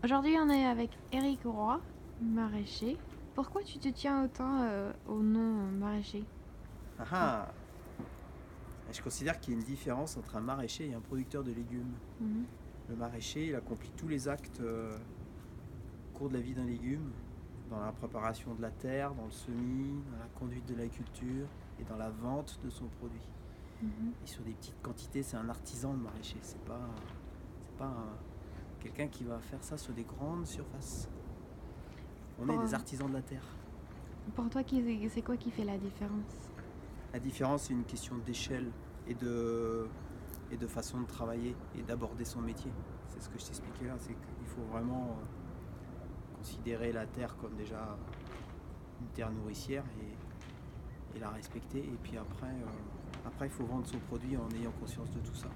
Aujourd'hui, on est avec Éric Roy, maraîcher. Pourquoi tu te tiens autant au nom maraîcher? Ah ah! Je considère qu'il y a une différence entre un maraîcher et un producteur de légumes. Mhm. Le maraîcher, il accomplit tous les actes au cours de la vie d'un légume, dans la préparation de la terre, dans le semis, dans la conduite de la culture et dans la vente de son produit. Mhm. Et sur des petites quantités, c'est un artisan le maraîcher, c'est pas quelqu'un qui va faire ça sur des grandes surfaces. On est Pour, des artisans de la terre. pour toi, c'est quoi qui fait la différence? La différence, c'est une question d'échelle et de façon de travailler et d'aborder son métier. C'est ce que je t'expliquais là, c'est qu'il faut vraiment considérer la terre comme déjà une terre nourricière et la respecter. Et puis après, il faut vendre son produit en ayant conscience de tout ça.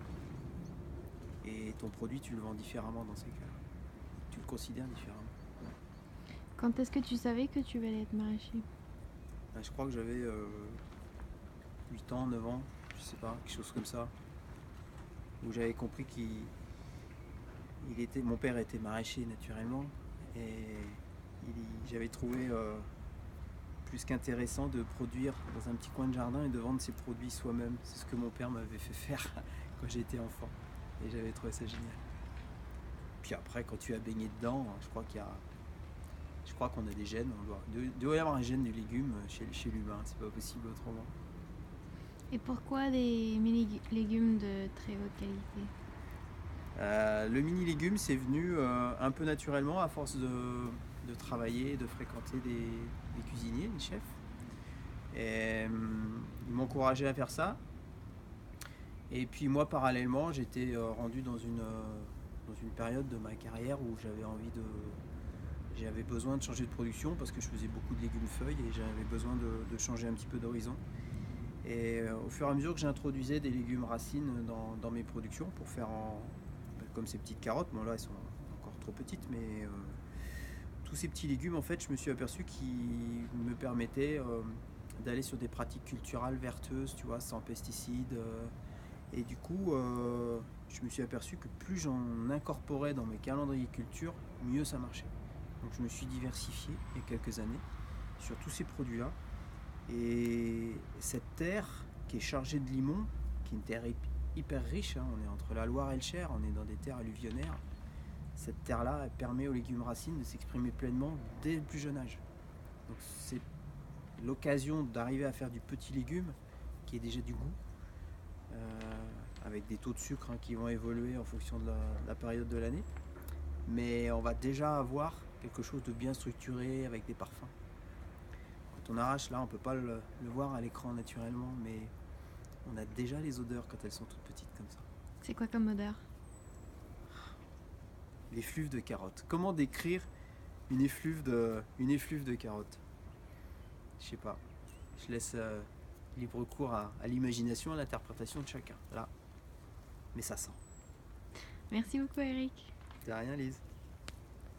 Et ton produit, tu le vends différemment dans ces cas-là. Tu le considères différemment. Quand est-ce que tu savais que tu allais être maraîcher? Je crois que j'avais 8 ans, 9 ans, je sais pas, quelque chose comme ça, où j'avais compris mon père était maraîcher naturellement, et j'avais trouvé plus qu'intéressant de produire dans un petit coin de jardin et de vendre ses produits soi-même. C'est ce que mon père m'avait fait faire quand j'étais enfant, et j'avais trouvé ça génial. Puis après, quand tu as baigné dedans, je crois qu'on a des gènes. Il doit y avoir un gène du légume chez l'humain, c'est pas possible autrement. Et pourquoi des mini-légumes de très haute qualité? Le mini-légume, c'est venu un peu naturellement à force de travailler, de fréquenter des cuisiniers, des chefs. Et ils m'encourageaient à faire ça. Et puis moi, parallèlement, j'étais rendu dans une période de ma carrière où j'avais besoin de changer de production parce que je faisais beaucoup de légumes feuilles et j'avais besoin de changer un petit peu d'horizon. Et au fur et à mesure que j'introduisais des légumes racines dans mes productions pour faire comme ces petites carottes, bon là elles sont encore trop petites, mais tous ces petits légumes, en fait, je me suis aperçu qu'ils me permettaient d'aller sur des pratiques culturales vertueuses, tu vois, sans pesticides. Et du coup, je me suis aperçu que plus j'en incorporais dans mes calendriers culture, mieux ça marchait. Donc je me suis diversifié il y a quelques années sur tous ces produits-là. Et cette terre qui est chargée de limon, qui est une terre hyper riche, hein, on est entre la Loire et le Cher, on est dans des terres alluvionnaires. Cette terre-là, elle permet aux légumes racines de s'exprimer pleinement dès le plus jeune âge. Donc c'est l'occasion d'arriver à faire du petit légume qui est déjà du goût, avec des taux de sucre qui vont évoluer en fonction de la période de l'année. Mais on va déjà avoir quelque chose de bien structuré avec des parfums. Quand on arrache là, on ne peut pas le voir à l'écran naturellement, mais on a déjà les odeurs quand elles sont toutes petites comme ça. C'est quoi comme odeur? L'effluve de carottes. Comment décrire une effluve de carottes? Je sais pas. Je laisse libre cours à l'imagination, à l'interprétation de chacun. Là. Mais ça sent. Merci beaucoup, Éric. C'est rien, Lise.